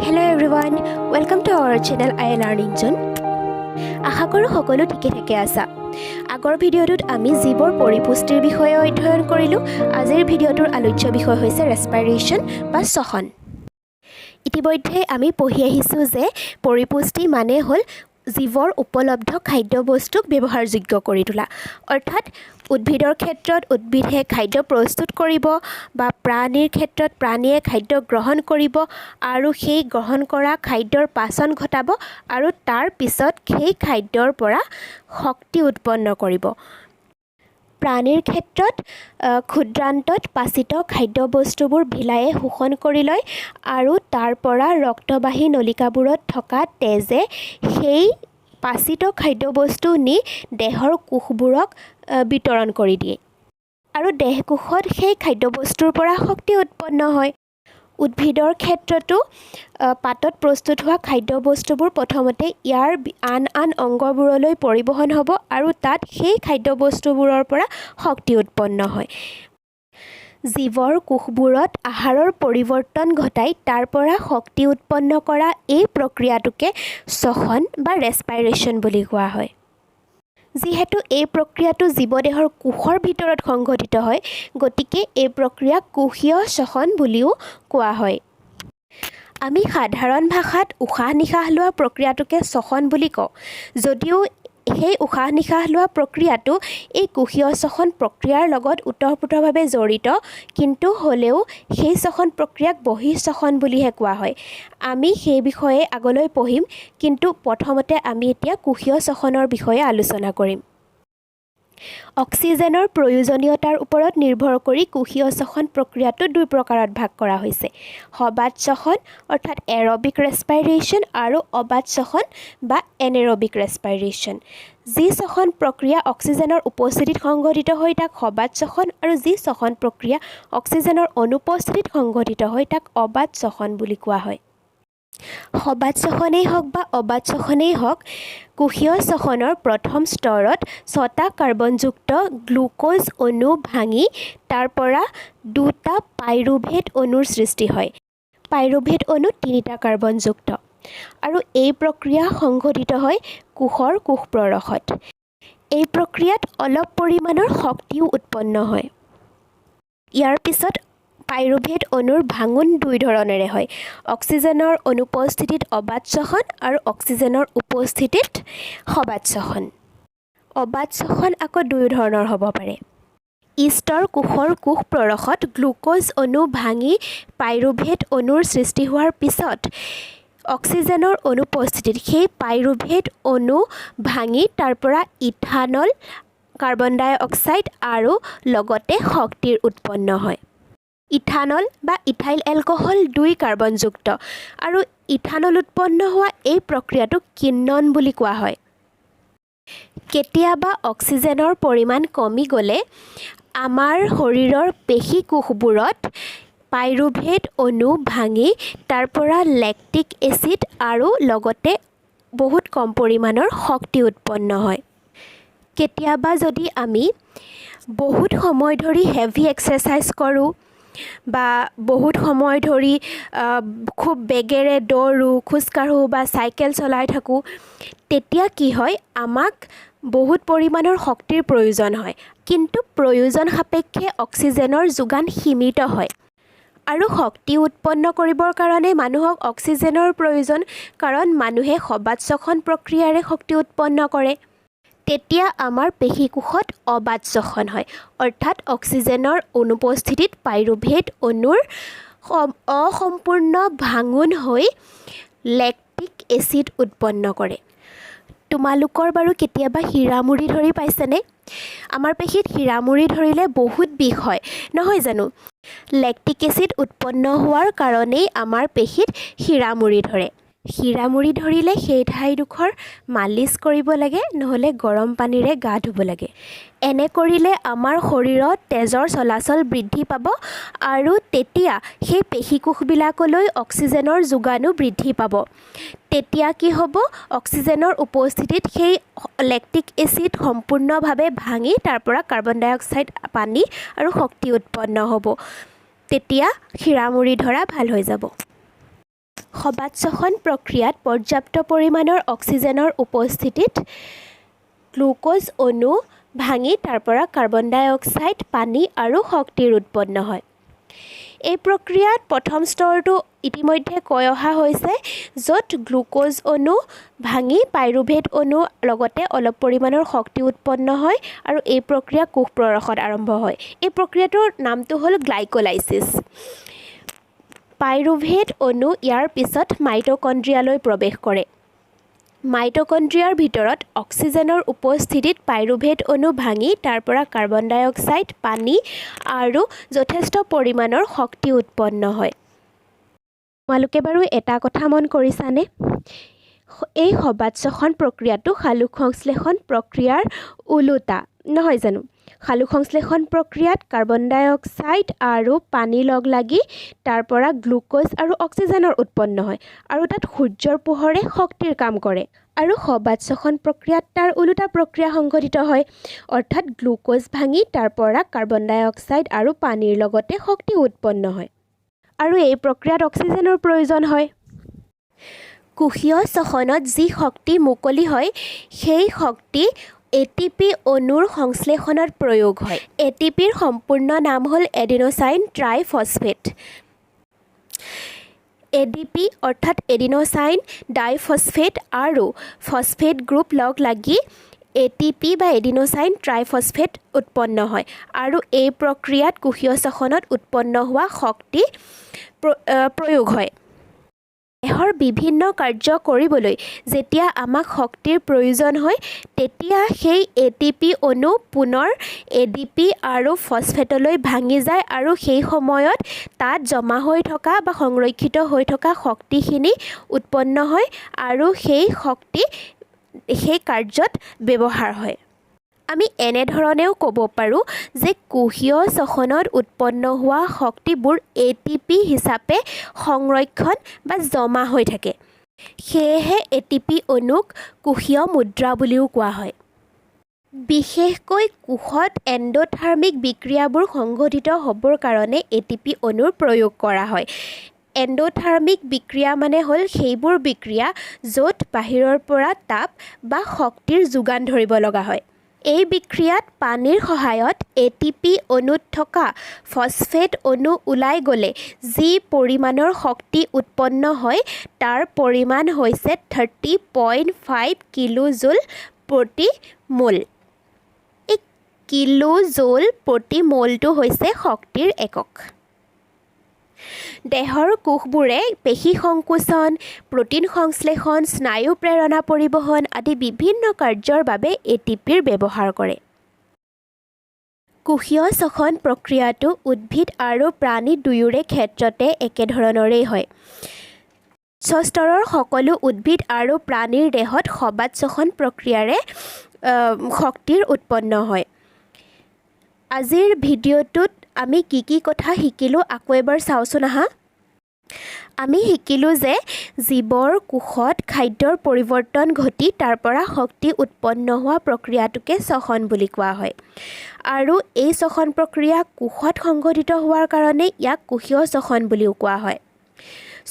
Hello everyone, welcome to our channel I Learning Zone. আশা কৰোঁ সকলো ঠিকে থাকে আছা। আগৰ ভিডিঅ'টোত আমি জীৱৰ পৰিপুষ্টিৰ বিষয়ে অধ্যয়ন কৰিলোঁ। আজিৰ ভিডিঅ'টোৰ আলোচ্য বিষয় হৈছে ৰেস্পিৰেশ্যন বা শ্বসন। ইতিমধ্যে আমি পঢ়ি আহিছোঁ যে পৰিপুষ্টি মানে হ'ল জীৱৰ উপলব্ধ খাদ্যবস্তুক ব্যৱহাৰযোগ্য কৰি তোলা। অৰ্থাৎ উদ্ভিদৰ ক্ষেত্ৰত উদ্ভিদে খাদ্য প্ৰস্তুত কৰিব বা প্ৰাণীৰ ক্ষেত্ৰত প্ৰাণীয়ে খাদ্য গ্ৰহণ কৰিব আৰু সেই গ্ৰহণ কৰা খাদ্যৰ পাচন ঘটাব আৰু তাৰ পিছত সেই খাদ্যৰ পৰা শক্তি উৎপন্ন কৰিব। প্ৰাণীৰ ক্ষেত্ৰত ক্ষুদ্ৰান্তত পাচিত খাদ্যবস্তুবোৰ ভিলায়ে শোষণ কৰি লয় আৰু তাৰ পৰা ৰক্তবাহী নলিকাবোৰত থকা তেজে সেই পাচিত খাদ্যবস্তু নি দেহৰ কোষবোৰক বিতৰণ কৰি দিয়ে আৰু দেহকোষত সেই খাদ্যবস্তুৰ পৰা শক্তি উৎপন্ন হয়। উদ্ভিদৰ ক্ষেত্ৰতো পাতত প্ৰস্তুত হোৱা খাদ্যবস্তুবোৰ প্ৰথমতে ইয়াৰ আন অংগবোৰলৈ পৰিবহণ হ'ব আৰু তাত সেই খাদ্যবস্তুবোৰৰ পৰা শক্তি উৎপন্ন হয়। জীৱৰ কোষবোৰত আহাৰৰ পৰিৱৰ্তন ঘটাই তাৰ পৰা শক্তি উৎপন্ন কৰা এই প্ৰক্ৰিয়াটোকে শ্বসন বা ৰেস্পিৰেশ্যন বুলি কোৱা হয়। যিহেতু এই প্ৰক্ৰিয়াটো জীৱদেহৰ কোষৰ ভিতৰত সংঘটিত হয়, গতিকে এই প্ৰক্ৰিয়াক কোষীয় শ্বসন বুলিও কোৱা হয়। আমি সাধাৰণ ভাষাত উশাহ নিশাহ লোৱা প্ৰক্ৰিয়াটোকে শ্বসন বুলি কওঁ, যদিও সেই উশাহ নিশাহ লোৱা প্ৰক্ৰিয়াটো এই কোষীয় শ্বসন প্ৰক্ৰিয়াৰ লগত ওতঃপ্ৰোতভাৱে জড়িত, কিন্তু হ'লেও সেই শ্বসন প্ৰক্ৰিয়াক বহিঃশ্বসন বুলিহে কোৱা হয়। আমি সেই বিষয়ে আগলৈ পঢ়িম, কিন্তু প্ৰথমতে আমি এতিয়া কোষীয় শ্বসনৰ বিষয়ে আলোচনা কৰিম। অক্সিজেনৰ প্ৰয়োজনীয়তাৰ ওপৰত নিৰ্ভৰ কৰি কোষীয় শ্বসন প্ৰক্ৰিয়াটো দুই প্ৰকাৰত ভাগ কৰা হৈছে: সবাত শ্বসন অৰ্থাৎ এৰবিক ৰেস্পিৰেশ্যন আৰু অবাত শ্বসন বা এনাএৰবিক ৰেস্পিৰেশ্যন। যি শ্বসন প্ৰক্ৰিয়া অক্সিজেনৰ উপস্থিতিত সংঘটিত হয় তাক সবাত শ্বসন আৰু যি শ্বসন প্ৰক্ৰিয়া অক্সিজেনৰ অনুপস্থিতিত সংঘটিত হয় তাক অবাত শ্বসন বুলি কোৱা হয়। সবাত শ্বসনেই হওক বা অবাত শ্বসনেই হওক, কোষীয় শ্বসনৰ প্ৰথম স্তৰত 6টা কাৰ্বনযুক্ত গ্লুক'জ অণু ভাঙি তাৰ পৰা 2টা পাইৰুভেট অণুৰ সৃষ্টি হয়। পাইৰুভেট অণু 3টা কাৰ্বনযুক্ত আৰু এই প্ৰক্ৰিয়া সংঘটিত হয় কোষৰ কোষপ্ৰৰসত। এই প্ৰক্ৰিয়াত অলপ পৰিমাণৰ শক্তিও উৎপন্ন হয়। ইয়াৰ পিছত পাইৰুভেট অণুৰ ভাঙোন দুই ধৰণেৰে হয়: অক্সিজেনৰ অনুপস্থিতিত অবাত শ্বসন আৰু অক্সিজেনৰ উপস্থিতিত সবাত শ্বসন। অবাত শ্বসন আকৌ দুই ধৰণৰ হ'ব পাৰে। ইষ্টৰ কোষৰ কোষপ্ৰৰসত গ্লুক'জ অণু ভাঙি পাইৰুভেট অণুৰ সৃষ্টি হোৱাৰ পিছত অক্সিজেনৰ অনুপস্থিতিত সেই পাইৰুভেট অণু ভাঙি তাৰ পৰা ইথানল, কাৰ্বন ডাই অক্সাইড আৰু লগতে শক্তিৰ উৎপন্ন হয়। ইথানল বা ইথাইল এলকহল 2 কাৰ্বনযুক্ত আৰু ইথানল উৎপন্ন হোৱা এই প্ৰক্ৰিয়াটোক কিণ্বন বুলি কোৱা হয়। কেতিয়াবা অক্সিজেনৰ পৰিমাণ কমি গ'লে আমাৰ শৰীৰৰ পেশী কোষবোৰত পাইৰুভেট অণু ভাঙি তাৰ পৰা লেক্টিক এচিড আৰু লগতে বহুত কম পৰিমাণৰ শক্তি উৎপন্ন হয়। কেতিয়াবা যদি আমি বহুত সময় ধৰি হেভি এক্সাৰচাইজ কৰোঁ বা বহুত সময় ধৰি খুব বেগেৰে দৌৰোঁ, খোজকাঢ়োঁ বা চাইকেল চলাই থাকোঁ, তেতিয়া কি হয়, আমাক বহুত পৰিমাণৰ শক্তিৰ প্ৰয়োজন হয়, কিন্তু প্ৰয়োজন সাপেক্ষে অক্সিজেনৰ যোগান সীমিত হয় আৰু শক্তি উৎপন্ন কৰিবৰ কাৰণে মানুহক অক্সিজেনৰ প্ৰয়োজন, কাৰণ মানুহে সবাত শ্বসন প্ৰক্ৰিয়াৰে শক্তি উৎপন্ন কৰে। তেতিয়া আমাৰ পেশীকোষত অবাত শ্বসন হয়, অৰ্থাৎ অক্সিজেনৰ অনুপস্থিতিত পাইৰুভেট অণুৰ অসম্পূৰ্ণ ভাঙোন হৈ লেক্টিক এচিড উৎপন্ন কৰে। তোমালোকৰ বাৰু কেতিয়াবা হীৰামুৰি ধৰি পাইছেনে? আমাৰ পেশীত হীৰামুৰি ধৰিলে বহুত বিষ হয়, নহয় জানো? লেক্টিক এচিড উৎপন্ন হোৱাৰ কাৰণেই আমাৰ পেশীত হীৰামুৰি ধৰে। হীৰামুৰি ধৰিলে সেই ঠাইডোখৰ মালিচ কৰিব লাগে, নহ'লে গৰম পানীৰে গা ধুব লাগে। এনে কৰিলে আমাৰ শৰীৰত তেজৰ চলাচল বৃদ্ধি পাব আৰু তেতিয়া সেই পেশীকোষবিলাকলৈ অক্সিজেনৰ যোগানো বৃদ্ধি পাব। তেতিয়া কি হ'ব, অক্সিজেনৰ উপস্থিতিত সেই লেক্টিক এচিড সম্পূৰ্ণভাৱে ভাঙি তাৰ পৰা কাৰ্বন ডাই অক্সাইড, পানী আৰু শক্তি উৎপন্ন হ'ব। তেতিয়া হীৰামুৰি ধৰা ভাল হৈ যাব। সবাৎসখন প্ৰক্ৰিয়াত পৰ্যাপ্ত পৰিমাণৰ অক্সিজেনৰ উপস্থিতিত গ্লুক'জ অণু ভাঙি তাৰ পৰা কাৰ্বন ডাই অক্সাইড, পানী আৰু শক্তিৰ উৎপন্ন হয়। এই প্ৰক্ৰিয়াত প্ৰথম স্তৰটো ইতিমধ্যে কৈ অহা হৈছে, য'ত গ্লুক'জ অণু ভাঙি পাইৰুভেট অণু লগতে অলপ পৰিমাণৰ শক্তি উৎপন্ন হয় আৰু এই প্ৰক্ৰিয়া কোষ প্ৰৰসত আৰম্ভ হয়। এই প্ৰক্ৰিয়াটোৰ নামটো হ'ল গ্লাইক'লাইচিছ। পাইৰুভেট অণু ইয়াৰ পিছত মাইটকণ্ড্ৰিয়ালৈ প্ৰৱেশ কৰে। মাইটকণ্ড্ৰিয়াৰ ভিতৰত অক্সিজেনৰ উপস্থিতিত পাইৰুভেট অণু ভাঙি তাৰ পৰা কাৰ্বন ডাই অক্সাইড, পানী আৰু যথেষ্ট পৰিমাণৰ শক্তি উৎপন্ন হয়। তোমালোকে বাৰু এটা কথা মন কৰিছানে? এই সবাৎসখন প্ৰক্ৰিয়াটো সালোক সংশ্লেষণ প্ৰক্ৰিয়াৰ ওলোটা, নহয় জানো? সালোক সংশ্লেষণ প্ৰক্ৰিয়াত কাৰ্বন ডাই অক্সাইড আৰু পানী লগ লাগি তাৰ পৰা গ্লুক'জ আৰু অক্সিজেনৰ উৎপন্ন হয় আৰু তাত সূৰ্যৰ পোহৰে শক্তিৰ কাম কৰে। আৰু সবাৎসখন প্ৰক্ৰিয়াত তাৰ ওলোটা প্ৰক্ৰিয়া সংঘটিত হয়, অৰ্থাৎ গ্লুক'জ ভাঙি তাৰ পৰা কাৰ্বন ডাই অক্সাইড আৰু পানীৰ লগতে শক্তি উৎপন্ন হয়। আৰু এই প্ৰক্ৰিয়াত অক্সিজেনৰ প্ৰয়োজন হয়। কোষীয় শ্বসনত যি শক্তি মুকলি হয়, সেই শক্তি ATP অণুৰ সংশ্লেষণত প্ৰয়োগ হয়। ATPৰ সম্পূৰ্ণ নাম হ'ল এডিনোচাইন ট্ৰাইফচফেট। ADP অৰ্থাৎ এডিনোচাইন ডাইফচফেট আৰু ফচফেট গ্ৰুপ লগ লাগি ATP বা এডিনোচাইন ট্ৰাইফচফেট উৎপন্ন হয় আৰু এই প্ৰক্ৰিয়াত কোষীয় শ্বসনত উৎপন্ন হোৱা শক্তি প্ৰয়োগ হয়। দেহৰ বিভিন্ন কাৰ্য কৰিবলৈ যেতিয়া আমাক শক্তিৰ প্ৰয়োজন হয়, তেতিয়া সেই ATP অণু পুনৰ ADP আৰু ফচফেটলৈ ভাঙি যায় আৰু সেই সময়ত তাত জমা হৈ থকা বা সংৰক্ষিত হৈ থকা শক্তিখিনি উৎপন্ন হয় আৰু সেই শক্তি সেই কাৰ্যত ব্যৱহাৰ হয়। আমি এনেধৰণেও ক'ব পাৰোঁ যে কোষীয় শ্বসনত উৎপন্ন হোৱা শক্তিবোৰ ATP হিচাপে সংৰক্ষণ বা জমা হৈ থাকে। সেয়েহে ATP অণুক কোষীয় মুদ্ৰা বুলিও কোৱা হয়। বিশেষকৈ কোষত এণ্ডোথাৰ্মিক বিক্ৰিয়াবোৰ সংঘটিত হ'বৰ কাৰণে ATP অণুৰ প্ৰয়োগ কৰা হয়। এণ্ডোথাৰ্মিক বিক্ৰিয়া মানে হ'ল সেইবোৰ বিক্ৰিয়া য'ত বাহিৰৰ পৰা তাপ বা শক্তিৰ যোগান ধৰিব লগা হয়। এই বিক্ৰিয়াত পানীৰ সহায়ত ATP অণুত থকা ফচফেট অণু ওলাই গ'লে যি পৰিমাণৰ শক্তি উৎপন্ন হয়, তাৰ পৰিমাণ হৈছে 30.5 কিলোজুল প্ৰতি মোল। এই কিলোজুল প্ৰতি মোলটো হৈছে শক্তিৰ একক। দেহৰ কোষবোৰে পেশী সংকোচন, প্ৰটিন সংশ্লেষণ, স্নায়ু প্ৰেৰণা পৰিবহণ আদি বিভিন্ন কাৰ্যৰ বাবে ATPৰ ব্যৱহাৰ কৰে। কোষীয় শ্বসন প্ৰক্ৰিয়াটো উদ্ভিদ আৰু প্ৰাণী দুয়োৰে ক্ষেত্ৰতে একেধৰণৰেই হয়। উচ্চ স্তৰৰ সকলো উদ্ভিদ আৰু প্ৰাণীৰ দেহত সবাৎসখন প্ৰক্ৰিয়াৰে শক্তিৰ উৎপন্ন হয়। আজিৰ ভিডিঅ'টোত আমি কি কথা শিকিলোঁ আকৌ এবাৰ চাওঁচোন আহা। আমি শিকিলোঁ যে জীৱৰ কোষত খাদ্যৰ পৰিৱৰ্তন ঘটি তাৰ পৰা শক্তি উৎপন্ন হোৱা প্ৰক্ৰিয়াটোকে শ্বসন বুলি কোৱা হয় আৰু এই শ্বসন প্ৰক্ৰিয়া কোষত সংঘটিত হোৱাৰ কাৰণে ইয়াক কোষীয় শ্বসন বুলিও কোৱা হয়।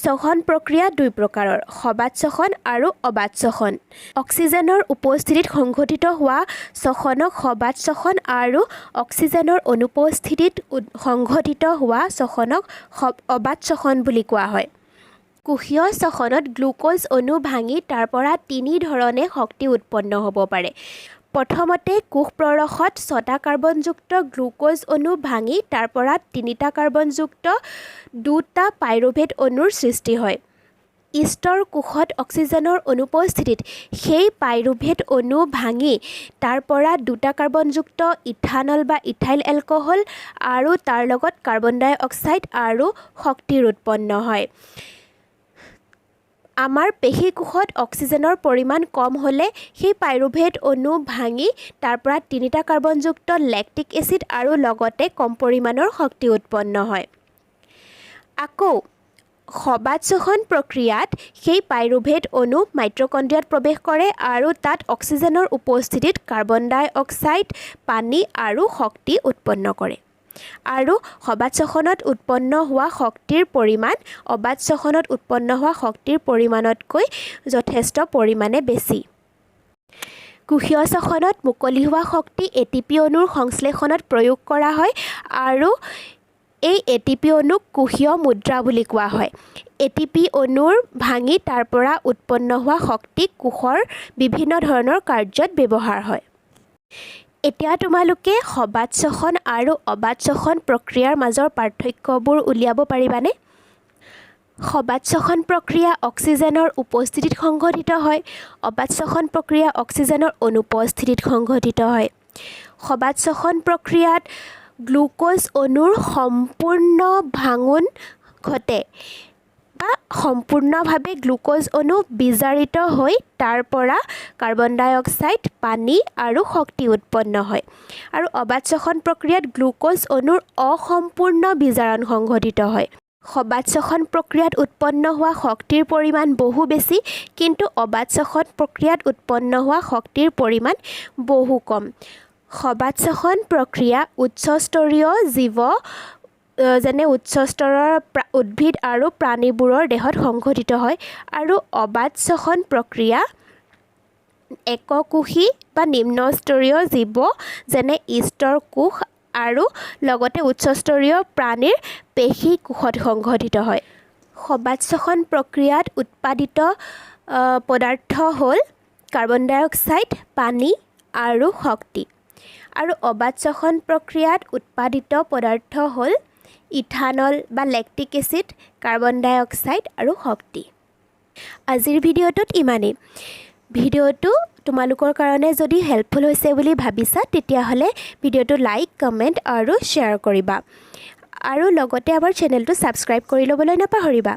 শ্বসন প্ৰক্ৰিয়া দুই প্ৰকাৰৰ, সবাৎসখন আৰু অবাৎসখন। অক্সিজেনৰ উপস্থিতিত সংঘটিত হোৱা শ্বসনক সবাৎসখন আৰু অক্সিজেনৰ অনুপস্থিতিত সংঘটিত হোৱা শ্বসনক অবাৎসখন বুলি কোৱা হয়। কোষীয় শ্বসনত গ্লুক'জ অণু ভাঙি তাৰ পৰা তিনি ধৰণে শক্তি উৎপন্ন হ'ব পাৰে। প্ৰথমতে কোষ প্ৰৰসত 6টা কাৰ্বনযুক্ত গ্লুক'জ অণু ভাঙি তাৰ পৰা 3টা কাৰ্বনযুক্ত 2টা পাইৰুভেট অণুৰ সৃষ্টি হয়। ইষ্টৰ কোষত অক্সিজেনৰ অনুপস্থিতিত সেই পাইৰুভেট অণু ভাঙি তাৰ পৰা 2টা কাৰ্বনযুক্ত ইথানল বা ইথাইল এলকহল আৰু তাৰ লগত কাৰ্বন ডাই অক্সাইড আৰু শক্তিৰ উৎপন্ন হয়। আমাৰ পেশী কোষত অক্সিজেনৰ পৰিমাণ কম হ'লে সেই পাইৰুভেট অণু ভাঙি তাৰ পৰা 3টা কাৰ্বনযুক্ত লেক্টিক এচিড আৰু লগতে কম পৰিমাণৰ শক্তি উৎপন্ন হয়। আকৌ সবাৎসখন প্ৰক্ৰিয়াত সেই পাইৰুভেট অণু মাইটকণ্ড্ৰিয়াত প্ৰৱেশ কৰে আৰু তাত অক্সিজেনৰ উপস্থিতিত কাৰ্বন ডাই অক্সাইড, পানী আৰু শক্তি উৎপন্ন কৰে। আৰু সবাত শ্বসনত উৎপন্ন হোৱা শক্তিৰ পৰিমাণ অবাত শ্বসনত উৎপন্ন হোৱা শক্তিৰ পৰিমাণতকৈ যথেষ্ট পৰিমাণে বেছি। কোষীয় শ্বসনত মুকলি হোৱা শক্তি এটিপি অণুৰ সংশ্লেষণত প্ৰয়োগ কৰা হয় আৰু এই এটিপি অণুক কোষীয় মুদ্ৰা বুলি কোৱা হয়। এটিপি অণুৰ ভাঙি তাৰ পৰা উৎপন্ন হোৱা শক্তিক কোষৰ বিভিন্ন ধৰণৰ কাৰ্যত ব্যৱহাৰ হয়। এতিয়া তোমালোকে সবাত শ্বসন আৰু অবাত শ্বসন প্ৰক্ৰিয়াৰ মাজৰ পাৰ্থক্যবোৰ উলিয়াব পাৰিবানে? সবাত শ্বসন প্ৰক্ৰিয়া অক্সিজেনৰ উপস্থিতিত সংঘটিত হয়। অবাত শ্বসন প্ৰক্ৰিয়া অক্সিজেনৰ অনুপস্থিতিত সংঘটিত হয়। সবাত শ্বসন প্ৰক্ৰিয়াত গ্লুক'জ অণুৰ সম্পূৰ্ণ ভাঙোন ঘটে বা সম্পূৰ্ণভাৱে গ্লুক'জ অণু বিজাৰিত হৈ তাৰ পৰা কাৰ্বন ডাই অক্সাইড, পানী আৰু শক্তি উৎপন্ন হয়। আৰু অবাত শ্বসন প্ৰক্ৰিয়াত গ্লুক'জ অণুৰ অসম্পূৰ্ণ বিজাৰণ সংঘটিত হয়। সবাত শ্বসন প্ৰক্ৰিয়াত উৎপন্ন হোৱা শক্তিৰ পৰিমাণ বহু বেছি, কিন্তু অবাত শ্বসন প্ৰক্ৰিয়াত উৎপন্ন হোৱা শক্তিৰ পৰিমাণ বহু কম। সবাত শ্বসন প্ৰক্ৰিয়া উচ্চস্তৰীয় জীৱ যেনে উচ্চ স্তৰৰ উদ্ভিদ আৰু প্ৰাণীবোৰৰ দেহত সংঘটিত হয় আৰু অবাত শ্বসন প্ৰক্ৰিয়া এককোষী বা নিম্নস্তৰীয় জীৱ যেনে ইষ্টৰ কোষ আৰু লগতে উচ্চস্তৰীয় প্ৰাণীৰ পেশী কোষত সংঘটিত হয়। সবাত শ্বসন প্ৰক্ৰিয়াত উৎপাদিত পদাৰ্থ হ'ল কাৰ্বন ডাই অক্সাইড, পানী আৰু শক্তি। আৰু অবাত শ্বসন প্ৰক্ৰিয়াত উৎপাদিত পদাৰ্থ হ'ল ইথানল বা লেক্টিক এচিড, কাৰ্বন ডাই অক্সাইড আৰু শক্তি। আজিৰ ভিডিঅ'টোত ইমানেই। ভিডিঅ'টো তোমালোকৰ কাৰণে যদি হেল্পফুল হৈছে বুলি ভাবিছা তেতিয়াহ'লে ভিডিঅ'টো লাইক, কমেণ্ট আৰু শ্বেয়াৰ কৰিবা আৰু লগতে আমাৰ চেনেলটো ছাবস্ক্ৰাইব কৰি ল'বলৈ নাপাহৰিবা।